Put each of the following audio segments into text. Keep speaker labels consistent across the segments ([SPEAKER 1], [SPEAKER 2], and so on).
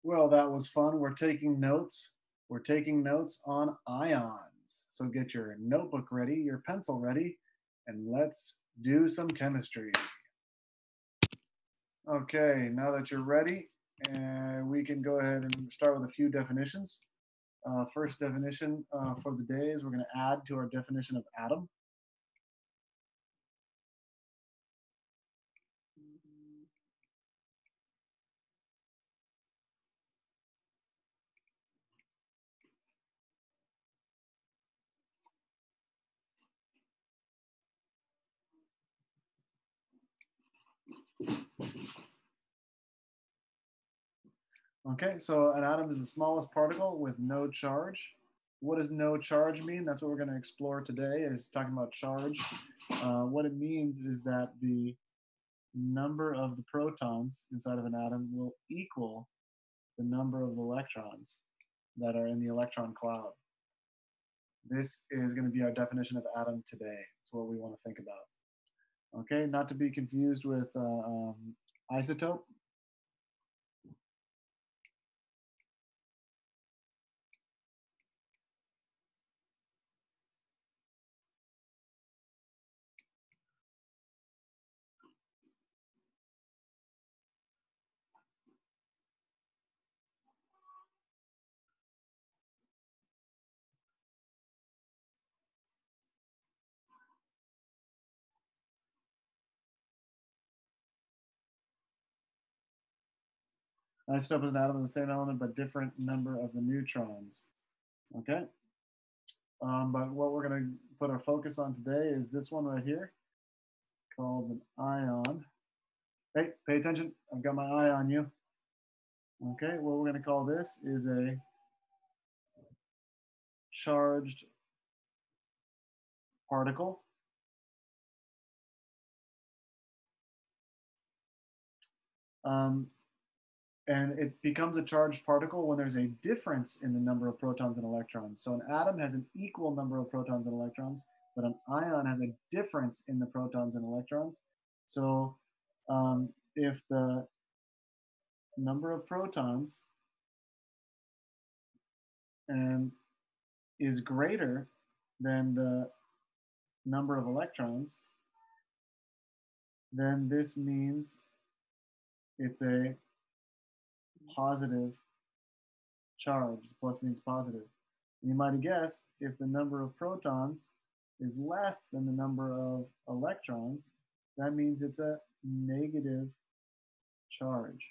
[SPEAKER 1] Well, that was fun. We're taking notes. We're taking notes on ions. So get your notebook ready, your pencil ready, and let's do some chemistry. Okay, now that you're ready, we can go ahead and start with a few definitions. First definition for the day is we're going to add to our definition of atom. Okay, so an atom is the smallest particle with no charge. What does no charge mean? That's what we're going to explore today, is talking about charge. What it means is that the number of the protons inside of an atom will equal the number of electrons that are in the electron cloud. This is going to be our definition of atom today. It's what we want to think about. Okay, not to be confused with isotope. Isotope is an atom of the same element but different number of the neutrons. Okay, but what we're going to put our focus on today is this one right here. It's called an ion. Hey, pay attention. I've got my eye on you. Okay, what we're going to call this is a charged particle. And it becomes a charged particle when there's a difference in the number of protons and electrons. So an atom has an equal number of protons and electrons, but an ion has a difference in the protons and electrons. So if the number of protons is greater than the number of electrons, then this means it's a positive charge. Plus means positive. And you might have guessed if the number of protons is less than the number of electrons, that means it's a negative charge.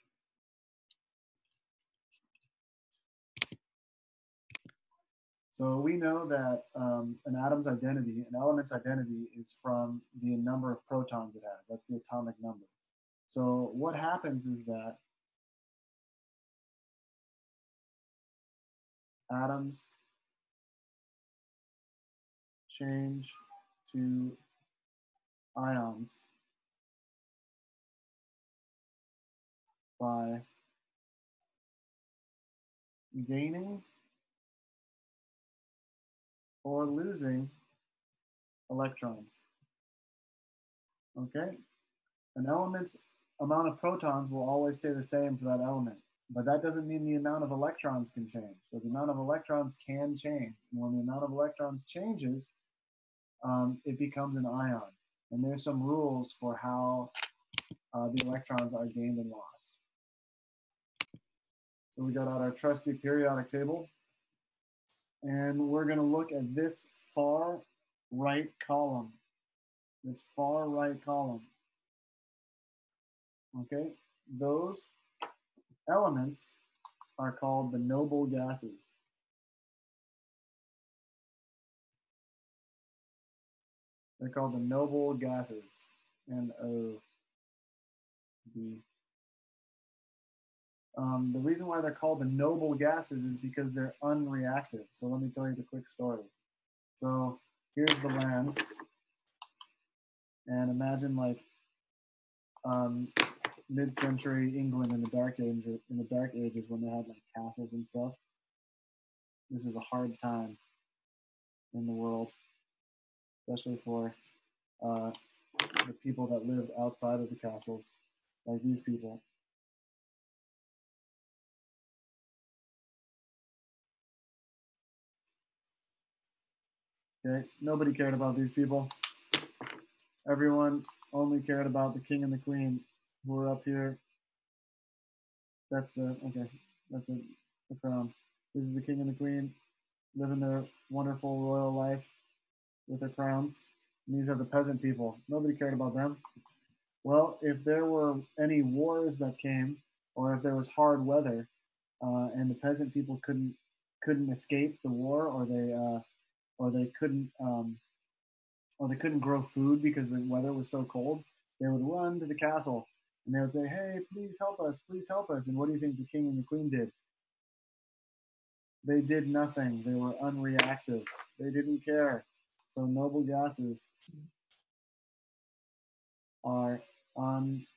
[SPEAKER 1] So we know that an atom's identity, an element's identity, is from the number of protons it has. That's the atomic number. So what happens is that atoms change to ions by gaining or losing electrons. Okay? An element's amount of protons will always stay the same for that element, but that doesn't mean the amount of electrons can change. So the amount of electrons can change. And when the amount of electrons changes, it becomes an ion. And there's some rules for how the electrons are gained and lost. So we got out our trusty periodic table, and we're going to look at this far right column. This far right column. Okay, those elements are called the noble gases. They're called the noble gases. N-O-B. The reason why they're called the noble gases is because they're unreactive. So let me tell you the quick story. So here's the land, and imagine like mid-century England in the dark ages when they had like castles and stuff. This was a hard time in the world, especially for the people that lived outside of the castles, like these people. Okay, nobody cared about these people. Everyone only cared about the king and the queen who are up here. That's the, okay, that's the crown. This is the king and the queen living their wonderful royal life with their crowns. And these are the peasant people. Nobody cared about them. Well, if there were any wars that came, or if there was hard weather, and the peasant people couldn't escape the war, or they couldn't or they couldn't grow food because the weather was so cold, they would run to the castle and they would say, "Hey, please help us! Please help us!" And what do you think the king and the queen did? They did nothing. They were unreactive. They didn't care. So noble gases are unreactive.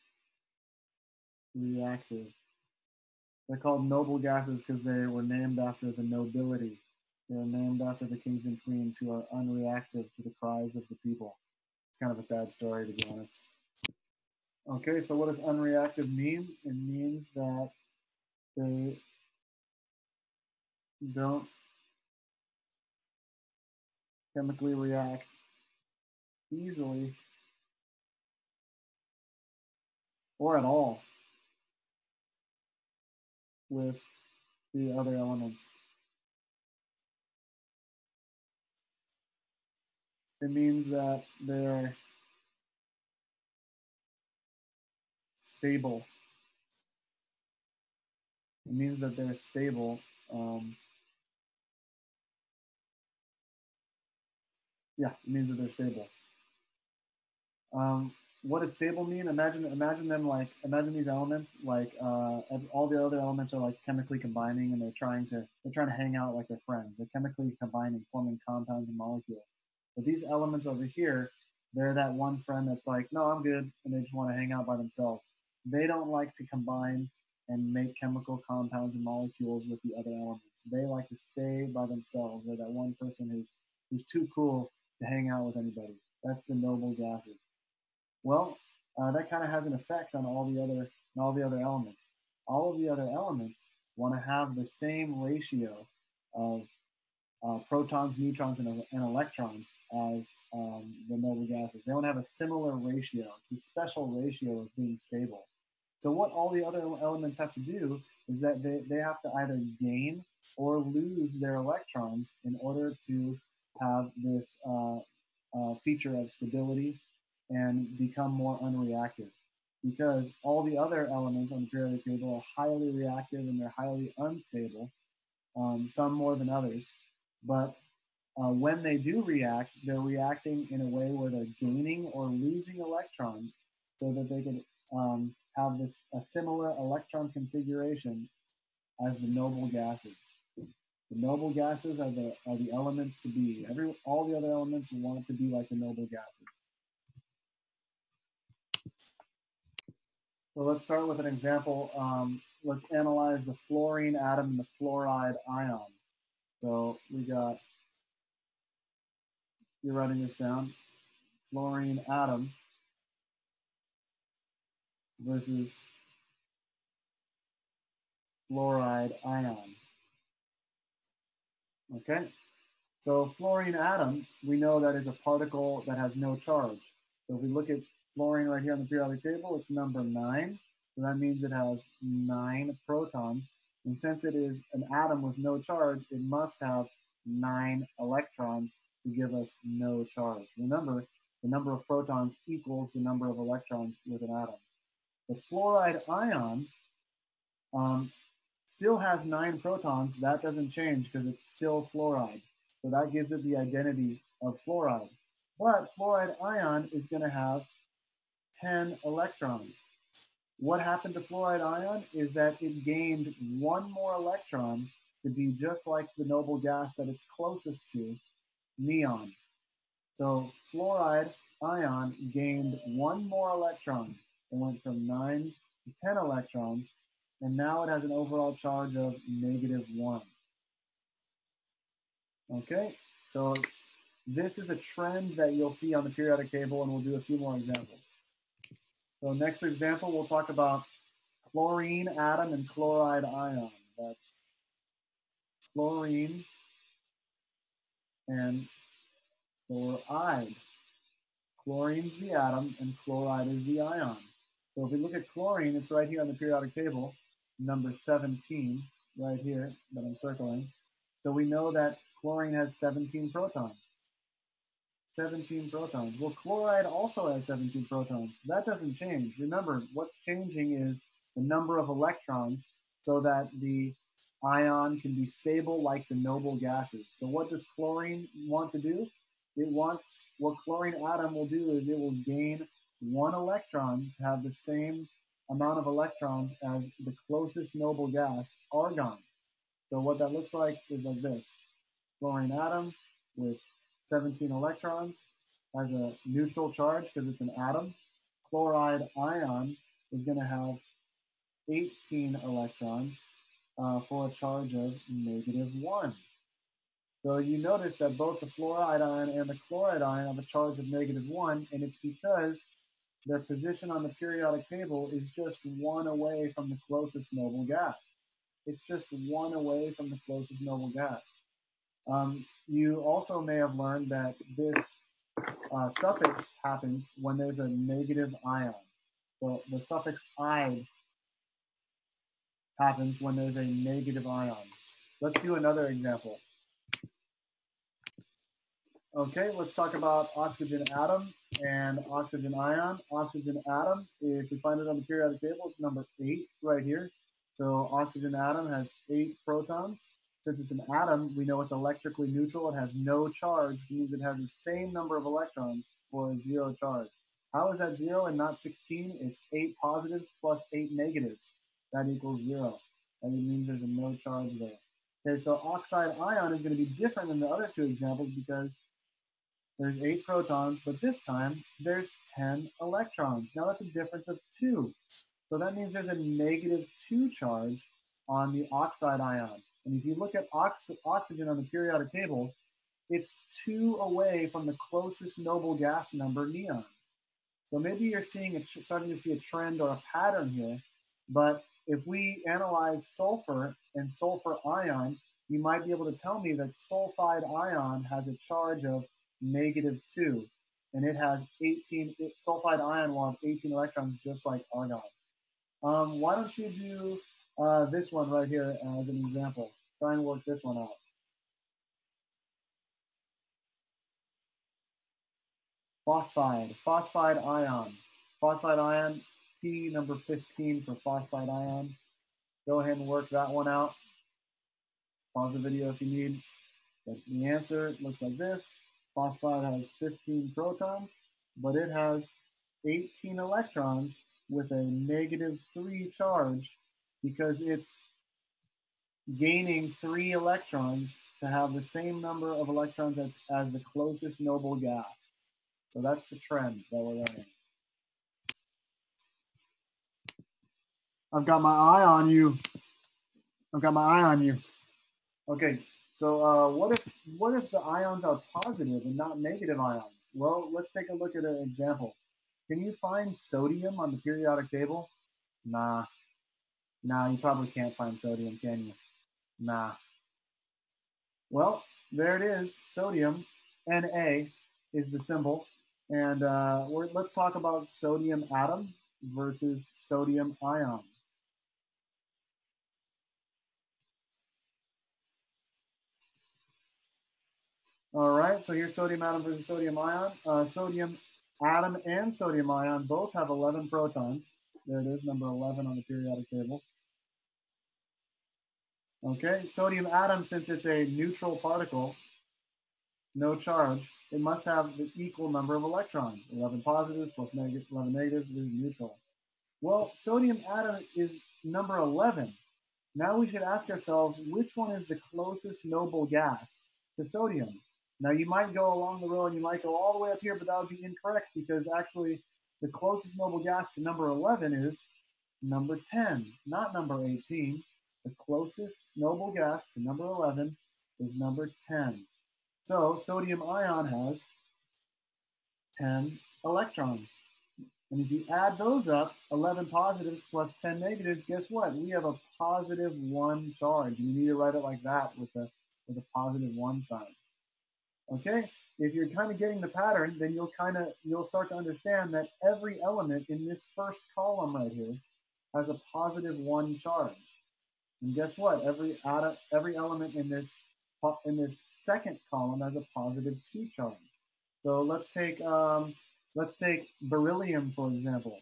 [SPEAKER 1] They're called noble gases because they were named after the nobility. They were named after the kings and queens who are unreactive to the cries of the people. It's kind of a sad story, to be honest. Okay, so what does unreactive mean? It means that they don't chemically react easily or at all with the other elements. It means that they're stable. It means that they're stable. Yeah, it means that they're stable. What does stable mean? Imagine them like, imagine these elements like all the other elements are like chemically combining, and they're trying to hang out like they're friends. They're chemically combining, forming compounds and molecules. But these elements over here, they're that one friend that's like, no, I'm good, and they just want to hang out by themselves. They don't like to combine and make chemical compounds and molecules with the other elements. They like to stay by themselves. They're that one person who's too cool to hang out with anybody. That's the noble gases. Well, that kind of has an effect on all the other elements. All of the other elements want to have the same ratio of protons, neutrons, and electrons as the noble gases. They want to have a similar ratio. It's a special ratio of being stable. So what all the other elements have to do is that they have to either gain or lose their electrons in order to have this feature of stability and become more unreactive. Because all the other elements on the periodic table are highly reactive and they're highly unstable, some more than others. But when they do react, they're reacting in a way where they're gaining or losing electrons so that they can have this a similar electron configuration as the noble gases. The noble gases are the elements to be. All the other elements want to be like the noble gases. So let's start with an example. Let's analyze the fluorine atom and the fluoride ion. So we got, you're writing this down, fluorine atom versus fluoride ion. Okay, so fluorine atom, we know that is a particle that has no charge. So if we look at fluorine right here on the periodic table, it's number 9. So that means it has 9 protons. And since it is an atom with no charge, it must have 9 electrons to give us no charge. Remember, the number of protons equals the number of electrons with an atom. The fluoride ion still has 9 protons. That doesn't change because it's still fluoride. So that gives it the identity of fluoride. But fluoride ion is going to have 10 electrons. What happened to fluoride ion is that it gained one more electron to be just like the noble gas that it's closest to, neon. So fluoride ion gained one more electron. It went from 9 to 10 electrons, and now it has an overall charge of -1. Okay, so this is a trend that you'll see on the periodic table, and we'll do a few more examples. So next example, we'll talk about chlorine atom and chloride ion. That's chlorine and Chloride. Chlorine's the atom and chloride is the ion. So if we look at chlorine, it's right here on the periodic table, number 17, right here that I'm circling. So we know that chlorine has 17 protons. 17 protons. Well, chloride also has 17 protons. That doesn't change. Remember, what's changing is the number of electrons so that the ion can be stable like the noble gases. So what does chlorine want to do? It wants, what chlorine atom will do is it will gain one electron to have the same amount of electrons as the closest noble gas, argon. So what that looks like is like this. Chlorine atom with 17 electrons has a neutral charge because it's an atom. Chloride ion is going to have 18 electrons for a charge of -1. So you notice that both the fluoride ion and the chloride ion have a charge of -1, and it's because their position on the periodic table is just one away from the closest noble gas. It's just one away from the closest noble gas. You also may have learned that this suffix happens when there's a negative ion. So the suffix "ide" happens when there's a negative ion. Let's do another example. Okay, let's talk about oxygen atom and oxygen ion. Oxygen atom, if you find it on the periodic table, it's number 8 right here. So oxygen atom has 8 protons. Since it's an atom, we know it's electrically neutral. It has no charge, which means it has the same number of electrons for a 0 charge. How is that 0 and not 16? It's 8 positives plus 8 negatives. That equals 0. And it means there's a no charge there. Okay, so oxide ion is going to be different than the other two examples because there's 8 protons, but this time there's 10 electrons. Now that's a difference of 2. So that means there's a -2 charge on the oxide ion. And if you look at oxygen on the periodic table, it's 2 away from the closest noble gas number, neon. So maybe you're starting to see a trend or a pattern here. But if we analyze sulfur and sulfur ion, you might be able to tell me that sulfide ion has a charge of -2, and it has 18. Sulfide ion will have 18 electrons, just like argon. Why don't you do this one right here as an example? Try and work this one out. Phosphide ion. Phosphide ion, P number 15 for phosphide ion. Go ahead and work that one out. Pause the video if you need. But the answer looks like this. Phosphide has 15 protons, but it has 18 electrons with a -3 charge because it's gaining 3 electrons to have the same number of electrons as the closest noble gas. So that's the trend that we're learning. I've got my eye on you. I've got my eye on you. Okay, so what if the ions are positive and not negative ions? Well, let's take a look at an example. Can you find sodium on the periodic table? Nah. Nah, you probably can't find sodium, can you? Nah. Well, there it is, sodium, Na is the symbol. And let's talk about sodium atom versus sodium ion. All right, so here's sodium atom versus sodium ion. Sodium atom and sodium ion both have 11 protons. There it is, number 11 on the periodic table. Okay, sodium atom, since it's a neutral particle, no charge, it must have the equal number of electrons. 11 positives plus 11 negatives is neutral. Well, sodium atom is number 11. Now we should ask ourselves, which one is the closest noble gas to sodium? Now you might go along the row and you might go all the way up here, but that would be incorrect because actually the closest noble gas to number 11 is number 10, not number 18. The closest noble gas to number 11 is number 10. So sodium ion has 10 electrons. And if you add those up, 11 positives plus 10 negatives, guess what? We have a +1 charge. And you need to write it like that with a +1 sign. Okay, if you're kind of getting the pattern, then you'll start to understand that every element in this first column right here has a +1 charge. And guess what? Every element in this second column has a +2 charge. So let's take beryllium for example.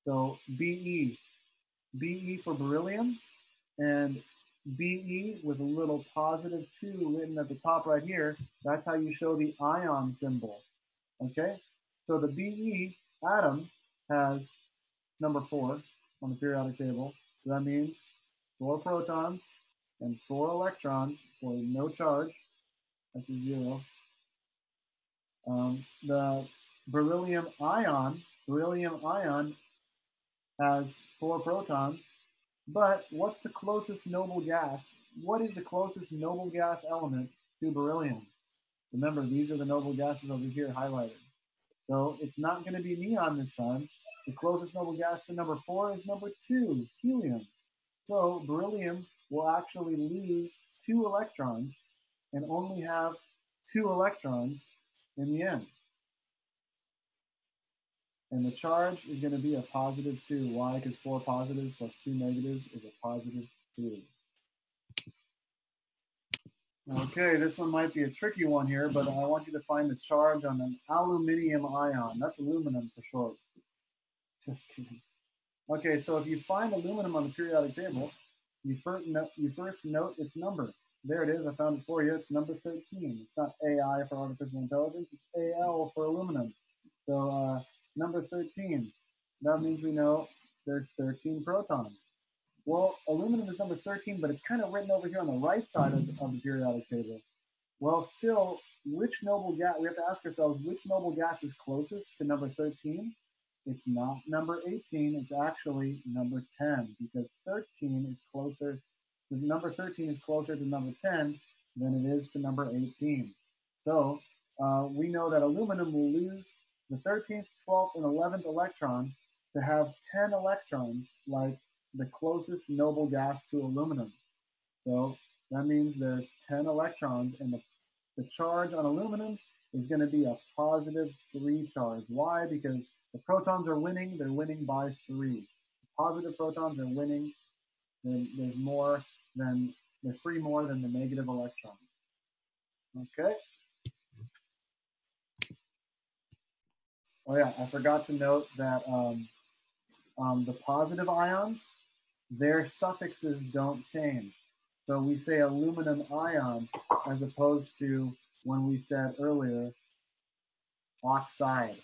[SPEAKER 1] So Be for beryllium, and Be with a little +2 written at the top right here. That's how you show the ion symbol. Okay, so the Be atom has number 4 on the periodic table. So that means 4 protons and 4 electrons for no charge. That's a 0. The beryllium ion has 4 protons. But what's the closest noble gas? What is the closest noble gas element to beryllium? Remember, these are the noble gases over here highlighted. So it's not going to be neon this time. The closest noble gas to number 4 is number 2, helium. So beryllium will actually lose 2 electrons and only have 2 electrons in the end. And the charge is going to be a +2. Why? Because 4 positives plus 2 negatives is a +2. Okay, this one might be a tricky one here, but I want you to find the charge on an aluminium ion. That's aluminum for short. Just kidding. Okay, so if you find aluminum on the periodic table, you first note its number. There it is. I found it for you. It's number 13. It's not AI for artificial intelligence. It's AL for aluminum. So number 13. That means we know there's 13 protons. Well, aluminum is number 13, but it's kind of written over here on the right side of the periodic table. Well, still, which noble gas, we have to ask ourselves, which noble gas is closest to number 13? It's not number 18, it's actually number 10, because 13 is closer, the number 13 is closer to number 10 than it is to number 18. So we know that aluminum will lose the 13th, 12th, and 11th electron to have 10 electrons, like the closest noble gas to aluminum. So that means there's 10 electrons, and the charge on aluminum is going to be a +3 charge. Why? Because the protons are winning, they're winning by 3. Positive protons are winning, there's more than, there's 3 more than the negative electrons. Okay. Oh yeah, I forgot to note that the positive ions, their suffixes don't change. So we say aluminum ion as opposed to when we said earlier oxide.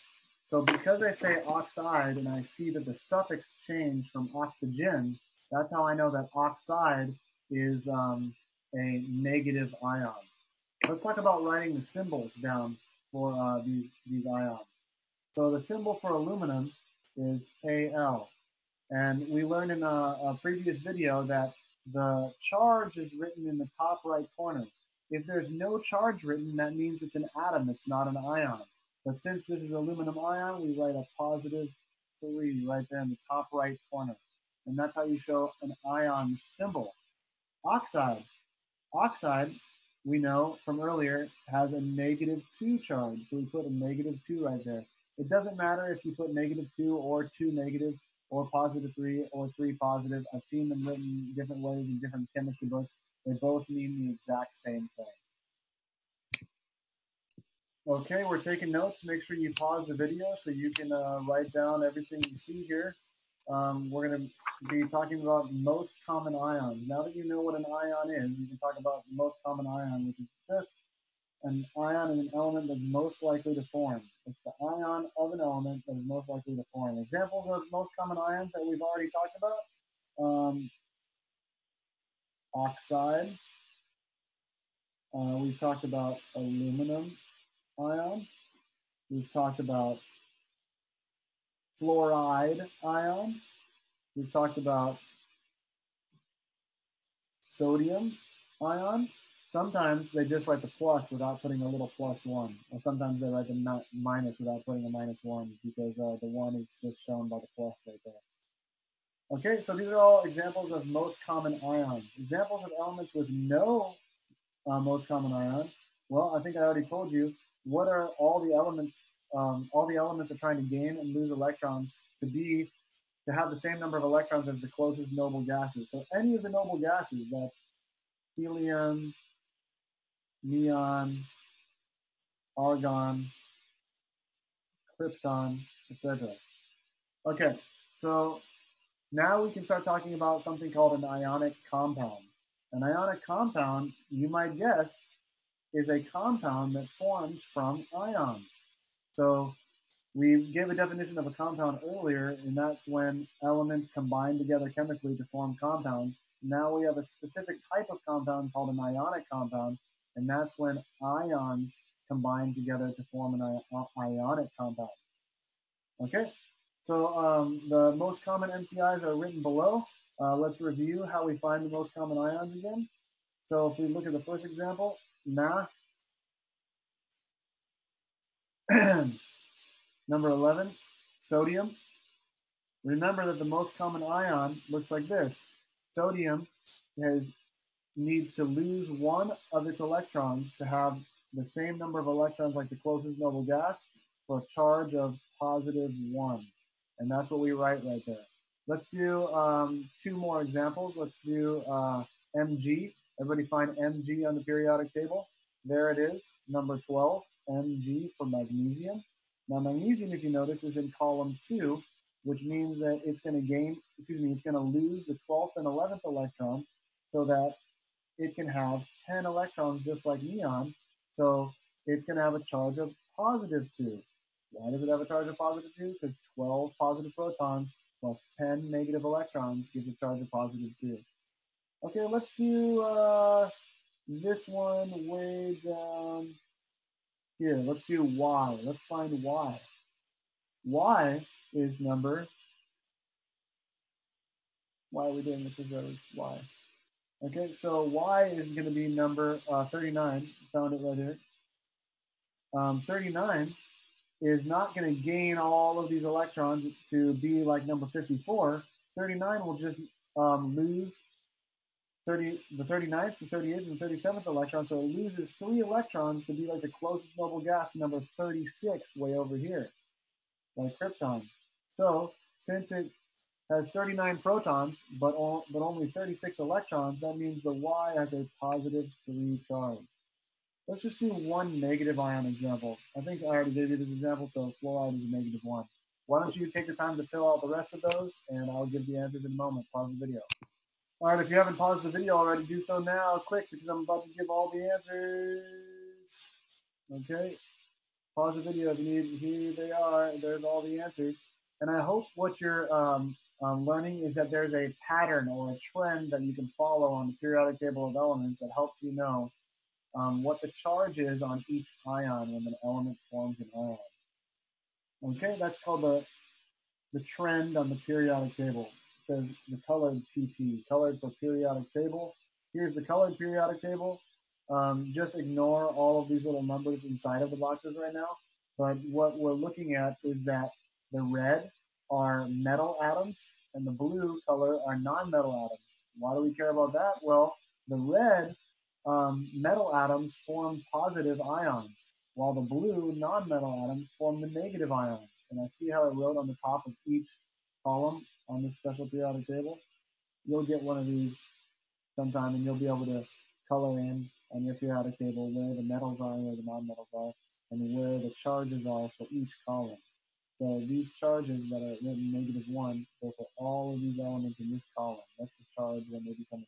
[SPEAKER 1] So because I say oxide and I see that the suffix changed from oxygen, that's how I know that oxide is a negative ion. Let's talk about writing the symbols down for these ions. So the symbol for aluminum is Al. And we learned in a previous video that the charge is written in the top right corner. If there's no charge written, that means it's an atom, it's not an ion. But since this is aluminum ion, we write a +3 right there in the top right corner. And that's how you show an ion symbol. Oxide. Oxide, we know from earlier, has a -2 charge. So we put a -2 right there. It doesn't matter if you put -2 or 2 negative or +3 or 3 positive. I've seen them written different ways in different chemistry books. They both mean the exact same thing. Okay, we're taking notes. Make sure you pause the video so you can write down everything you see here. We're going to be talking about most common ions. Now that you know what an ion is, you can talk about the most common ion, which is just an ion is an element that's most likely to form. It's the ion of an element that is most likely to form. Examples of most common ions that we've already talked about. Oxide. We've talked about aluminum ion. We've talked about fluoride ion. We've talked about sodium ion. Sometimes they just write the plus without putting a little +1, or sometimes they write the minus without putting a -1 because the 1 is just shown by the plus right there. Okay, so these are all examples of most common ions. Examples of elements with no most common ion Well, I think I already told you. What are all the elements? All the elements are trying to gain and lose electrons to have the same number of electrons as the closest noble gases. So any of the noble gases, that's helium, neon, argon, krypton, etc. Okay, so now we can start talking about something called an ionic compound. An ionic compound, you might guess, is a compound that forms from ions. So we gave a definition of a compound earlier, and that's when elements combine together chemically to form compounds. Now we have a specific type of compound called an ionic compound, and that's when ions combine together to form an ionic compound. Okay, so the most common MCIs are written below. Let's review how we find the most common ions again. So if we look at the first example, Na, number 11, sodium. Remember that the most common ion looks like this. Sodium needs to lose one of its electrons to have the same number of electrons like the closest noble gas for a charge of positive 1. And that's what we write right there. Let's do two more examples. Let's do Mg. Everybody find Mg on the periodic table. There it is, number 12, Mg for magnesium. Now magnesium, if you notice, is in column 2, which means that it's going to it's going to lose the 12th and 11th electron so that it can have 10 electrons just like neon. So it's going to have a charge of positive 2. Why does it have a charge of positive 2? Because 12 positive protons plus 10 negative electrons gives a charge of positive 2. Okay, let's do this one way down here. Let's do Y. Let's find Y. Y is number, why are we doing this with those Y? Okay, so Y is going to be number 39. Found it right here. 39 is not going to gain all of these electrons to be like number 54. 39 will just lose the 39th, the 38th, and the 37th electron. So it loses 3 electrons to be like the closest noble gas, number 36, way over here, like krypton. So since it has 39 protons, but only 36 electrons, that means the Y has a positive 3 charge. Let's just do one negative ion example. I think I already gave you this example, so fluoride is a negative 1. Why don't you take the time to fill out the rest of those, and I'll give the answers in a moment. Pause the video. All right, if you haven't paused the video already, do so now, quick, because I'm about to give all the answers. Okay, pause the video if you need. Here they are. There's all the answers. And I hope what you're learning is that there's a pattern or a trend that you can follow on the periodic table of elements that helps you know what the charge is on each ion when an element forms an ion. Okay, that's called the trend on the periodic table. It says the colored PT, colored for periodic table. Here's the colored periodic table. Just ignore all of these little numbers inside of the boxes right now. But what we're looking at is that the red are metal atoms and the blue color are non-metal atoms. Why do we care about that? Well, the red metal atoms form positive ions, while the blue non-metal atoms form the negative ions. And I see how I wrote on the top of each column on this special periodic table. You'll get one of these sometime, and you'll be able to color in on your periodic table where the metals are and where the non-metals are, and where the charges are for each column. So these charges that are written -1 go for all of these elements in this column. That's the charge when they become an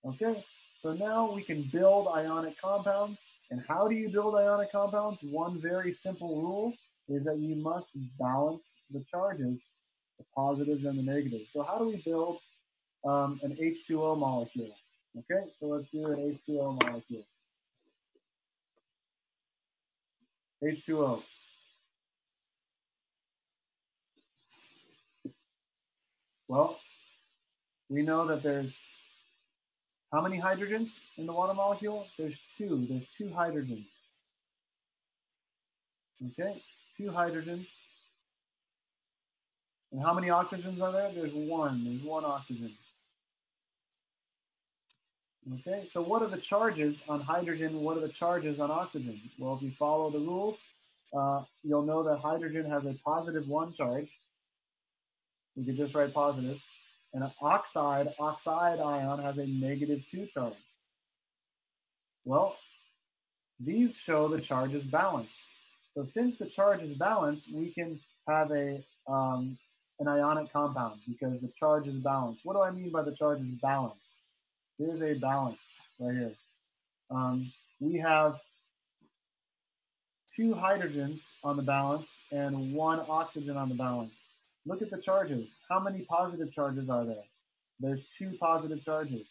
[SPEAKER 1] ion. Okay, so now we can build ionic compounds. And how do you build ionic compounds? One very simple rule is that you must balance the charges, the positives and the negatives. So how do we build an H2O molecule? Okay, so let's do an H2O molecule. H2O. Well, we know that there's how many hydrogens in the water molecule? There's 2. There's 2 hydrogens. Okay, 2 hydrogens. And how many oxygens are there? There's 1. There's 1 oxygen. Okay, so what are the charges on hydrogen? What are the charges on oxygen? Well, if you follow the rules, you'll know that hydrogen has a +1 charge. We could just write positive. And an oxide ion has a -2 charge. Well, these show the charge is balanced. So since the charge is balanced, we can have an ionic compound because the charge is balanced. What do I mean by the charge is balanced? Here's a balance right here. We have 2 hydrogens on the balance and 1 oxygen on the balance. Look at the charges. How many positive charges are there? There's 2 positive charges.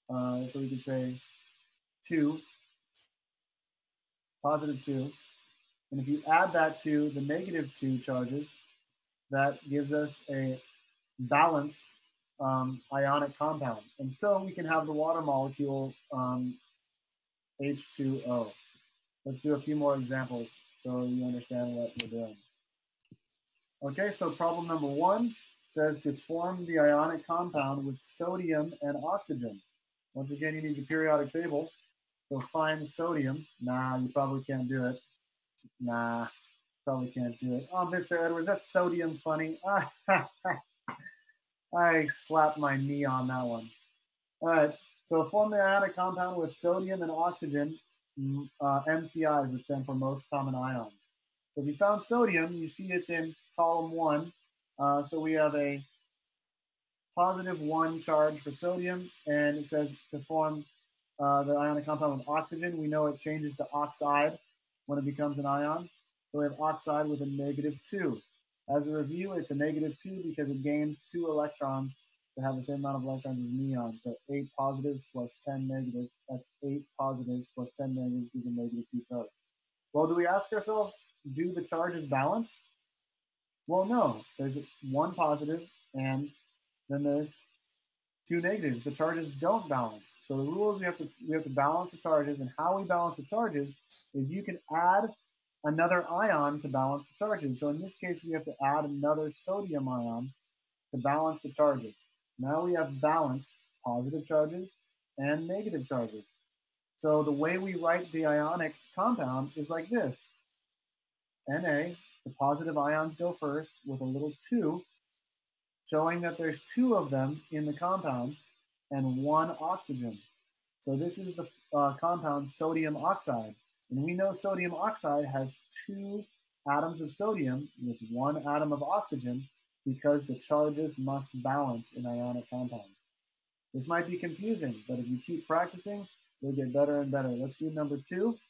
[SPEAKER 1] So we could say 2, +2. And if you add that to the -2 charges, that gives us a balanced ionic compound. And so we can have the water molecule H2O. Let's do a few more examples so you understand what we're doing. Okay, so problem number 1 says to form the ionic compound with sodium and oxygen. Once again, you need the periodic table. So find sodium. Nah, you probably can't do it. Nah, probably can't do it. Oh, Mr. Edwards, that's sodium funny. I slapped my knee on that one. All right, so form the ionic compound with sodium and oxygen, MCIs, which stand for most common ions. So if you found sodium, you see it's in column 1. So we have a +1 charge for sodium, and it says to form the ionic compound with oxygen. We know it changes to oxide when it becomes an ion. So we have oxide with a -2. As a review, it's a -2 because it gains 2 electrons to have the same amount of electrons as neon. So 8 positives plus 10 negatives. That's 8 positives plus 10 negatives gives a -2 charge. Well, do we ask ourselves, do the charges balance? Well, no. There's 1 positive and then there's 2 negatives. The charges don't balance. So the rule is we have to balance the charges, and how we balance the charges is you can add another ion to balance the charges. So in this case, we have to add another sodium ion to balance the charges. Now we have balanced positive charges and negative charges. So the way we write the ionic compound is like this. Na, the positive ions go first with a little 2, showing that there's 2 of them in the compound and 1 oxygen. So this is the compound sodium oxide. And we know sodium oxide has 2 atoms of sodium with 1 atom of oxygen because the charges must balance in ionic compounds. This might be confusing, but if you keep practicing, you'll get better and better. Let's do number 2.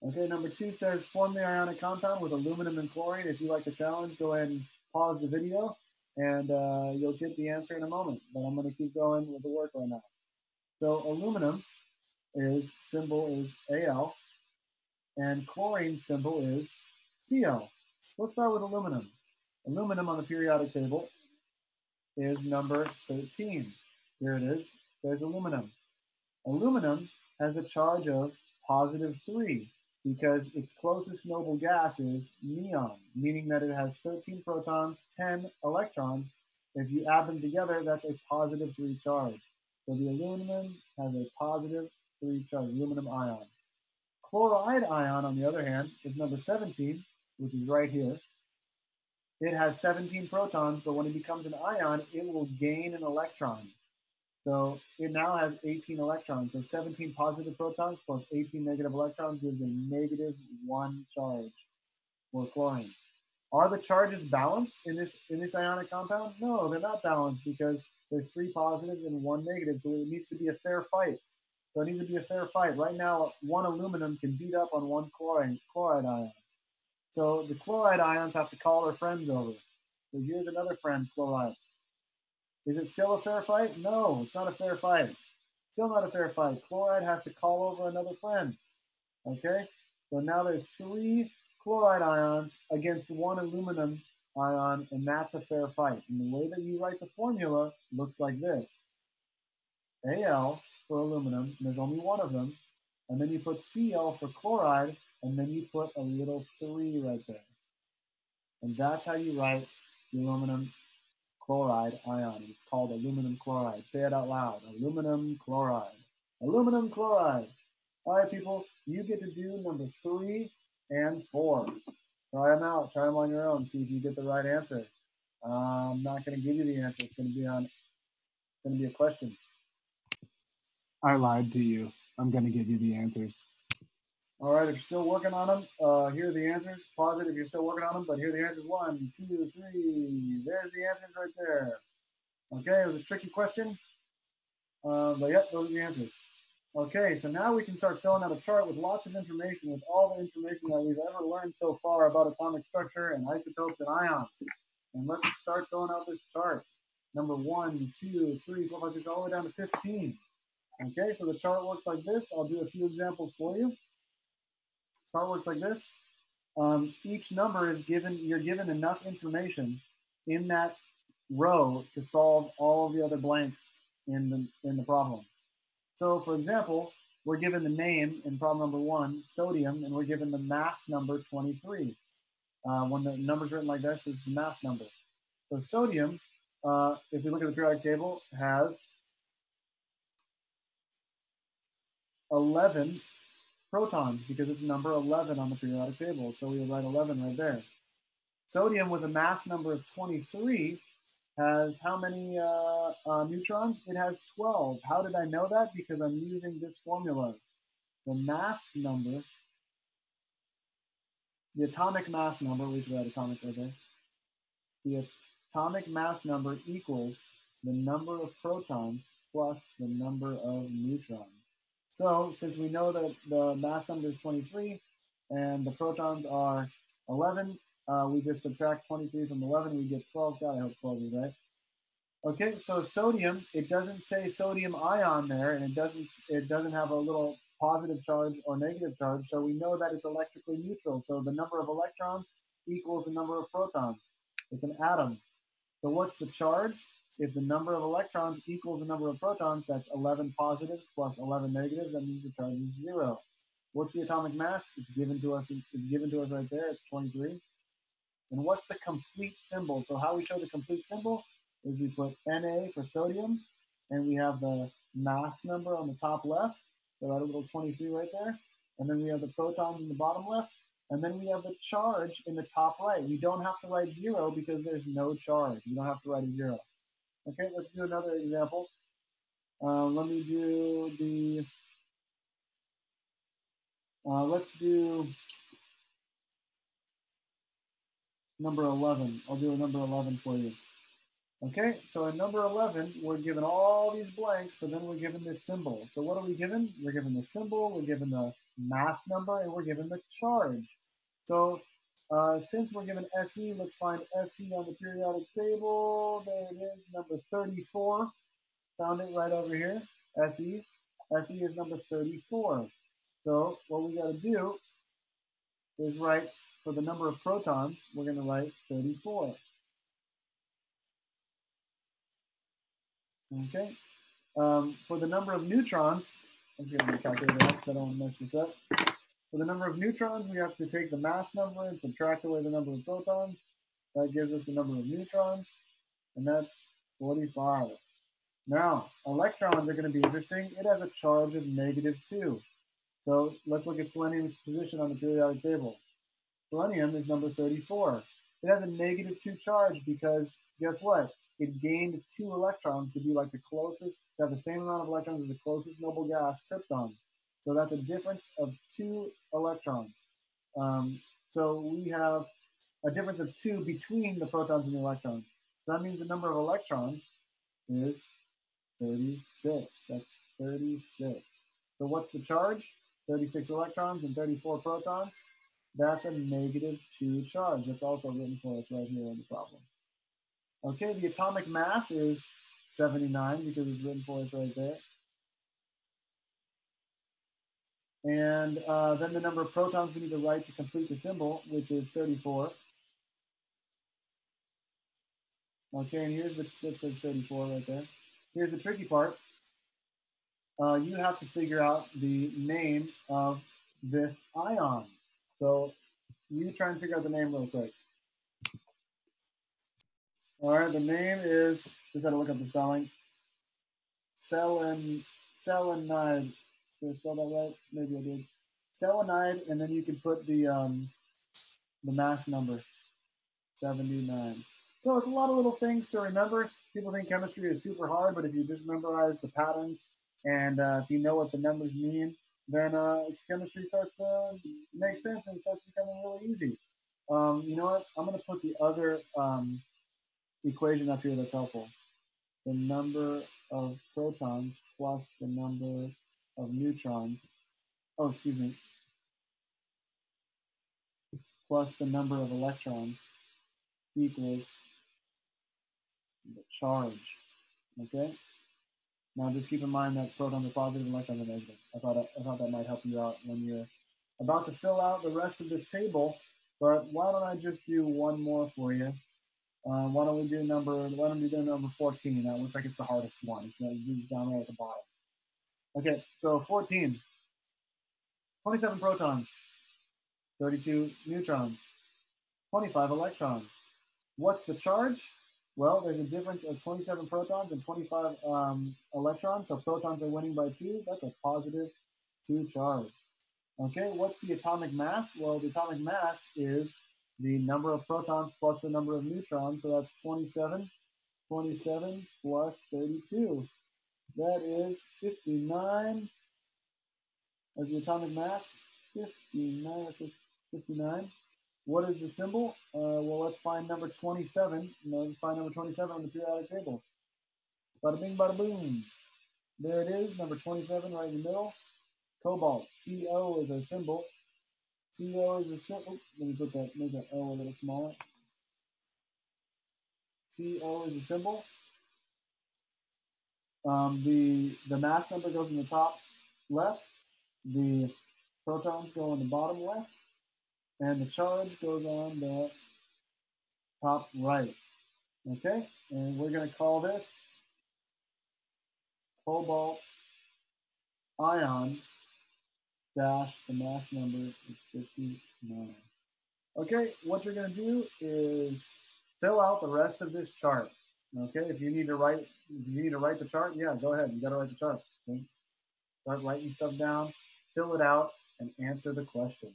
[SPEAKER 1] Okay, number 2 says form the ionic compound with aluminum and chlorine. If you like the challenge, go ahead and pause the video and you'll get the answer in a moment. But I'm going to keep going with the work right now. So aluminum symbol is Al, and chlorine symbol is Cl. Let's start with aluminum. Aluminum on the periodic table is number 13. Here it is. There's aluminum. Aluminum has a charge of +3 because its closest noble gas is neon, meaning that it has 13 protons, 10 electrons. If you add them together, that's a +3 charge. So the aluminum has a +3 charge, aluminum ion. Chloride ion, on the other hand, is number 17, which is right here. It has 17 protons, but when it becomes an ion, it will gain an electron. So it now has 18 electrons. So 17 positive protons plus 18 negative electrons gives a -1 charge for chlorine. Are the charges balanced in this ionic compound? No, they're not balanced because there's 3 positives and 1 negative. So it needs to be a fair fight. So it needs to be a fair fight. Right now, 1 aluminum can beat up on 1 chloride ion. So the chloride ions have to call their friends over. So here's another friend, chloride. Is it still a fair fight? No, it's not a fair fight. Still not a fair fight. Chloride has to call over another friend. Okay? So now there's 3 chloride ions against 1 aluminum ion, and that's a fair fight. And the way that you write the formula looks like this. Al for aluminum, and there's only 1 of them. And then you put Cl for chloride, and then you put a little 3 right there. And that's how you write the aluminum chloride ion, and it's called aluminum chloride. Say it out loud, aluminum chloride. Aluminum chloride. All right, people, you get to do number 3 and 4. Try them out. Try them on your own. See if you get the right answer. I'm not going to give you the answer. It's going to be a question.
[SPEAKER 2] I lied to you. I'm going to give you the answers.
[SPEAKER 1] All right, if you're still working on them, here are the answers. Pause it if you're still working on them, but here are the answers. 1, 2, 3. There's the answers right there. Okay, it was a tricky question, but yep, those are the answers. Okay, so now we can start filling out a chart with lots of information, with all the information that we've ever learned so far about atomic structure and isotopes and ions. And let's start filling out this chart. Number 1, 2, 3, 4, 5, 6, all the way down to 15. Okay, so the chart works like this. I'll do a few examples for you. Chart works like this. Each number is given, you're given enough information in that row to solve all of the other blanks in the problem. So for example, we're given the name in problem number 1, sodium, and we're given the mass number 23. When the number's written like this, it's the mass number. So sodium, if we look at the periodic table, has 11 protons because it's number 11 on the periodic table. So we would write 11 right there. Sodium with a mass number of 23 has how many neutrons? It has 12. How did I know that? Because I'm using this formula. The mass number, the atomic mass number, we should write atomic right there. The atomic mass number equals the number of protons plus the number of neutrons. So since we know that the mass number is 23 and the protons are 11, we just subtract 23 from 11, we get 12. God, I hope 12 is right. Okay, so sodium, it doesn't say sodium ion there, and it doesn't have a little positive charge or negative charge, so we know that it's electrically neutral. So the number of electrons equals the number of protons. It's an atom. So what's the charge? If the number of electrons equals the number of protons, that's 11 positives plus 11 negatives. That means the charge is 0. What's the atomic mass? It's given to us. It's given to us right there. It's 23. And what's the complete symbol? So how we show the complete symbol is we put Na for sodium, and we have the mass number on the top left. So that a little 23 right there. And then we have the protons in the bottom left. And then we have the charge in the top right. We don't have to write 0 because there's no charge. You don't have to write a 0. Okay, let's do another example. Let me do the, let's do number 11. I'll do a number 11 for you. Okay, so in number 11, we're given all these blanks, but then we're given this symbol. So what are we given? We're given the symbol, we're given the mass number, and we're given the charge. So since we're given SE, let's find SE on the periodic table. There it is, number 34. Found it right over here, SE. SE is number 34. So what we got to do is write, for the number of protons, we're going to write 34. Okay. For the number of neutrons, I'm just going to calculate it out because I don't want to mess this up. For the number of neutrons, we have to take the mass number and subtract away the number of protons. That gives us the number of neutrons, and that's 45. Now, electrons are going to be interesting. It has a charge of -2. So let's look at selenium's position on the periodic table. Selenium is number 34. It has a -2 charge because guess what? It gained 2 electrons to be like the closest, to have the same amount of electrons as the closest noble gas, krypton. So that's a difference of 2 electrons. So we have a difference of 2 between the protons and the electrons. So that means the number of electrons is 36. That's 36. So what's the charge? 36 electrons and 34 protons. That's a -2 charge. That's also written for us right here in the problem. Okay, the atomic mass is 79 because it's written for us right there. And then the number of protons we need to write to complete the symbol, which is 34. Okay, and here's it says 34 right there. Here's the tricky part. You have to figure out the name of this ion. So you try and figure out the name real quick. All right, the name is, just had to look up the spelling, selenide. Did I spell that right? Maybe I did. Selenide, and then you can put the mass number, 79. So it's a lot of little things to remember. People think chemistry is super hard, but if you just memorize the patterns and if you know what the numbers mean, then chemistry starts to make sense and it starts becoming really easy. You know what? I'm going to put the other equation up here that's helpful. The number of protons plus the number of neutrons, oh, excuse me, plus the number of electrons equals the charge. Okay? Now just keep in mind that protons are positive and electrons are negative. I thought that might help you out when you're about to fill out the rest of this table. But why don't I just do one more for you? Why don't we do number 14? That looks like it's the hardest one. It's down there at the bottom. Okay, so 14. 27 protons, 32 neutrons, 25 electrons. What's the charge? Well, there's a difference of 27 protons and 25 electrons, so protons are winning by 2. That's a positive 2 charge. Okay, what's the atomic mass? Well, the atomic mass is the number of protons plus the number of neutrons, so that's 27. 27 plus 32. That is 59 as the atomic mass. 59, 59. What is the symbol? Well, let's find number 27. Let's find number 27 on the periodic table. Bada bing, bada boom. There it is, number 27 right in the middle. Cobalt, CO is our symbol. CO is a symbol. Let me make that O a little smaller. CO is a symbol. The mass number goes in the top left. The protons go in the bottom left. And the charge goes on the top right. Okay, and we're going to call this cobalt ion dash, the mass number is 59. Okay, what you're going to do is fill out the rest of this chart. Okay, if you need to write the chart, yeah, go ahead. You got to write the chart. Okay? Start writing stuff down, fill it out, and answer the questions.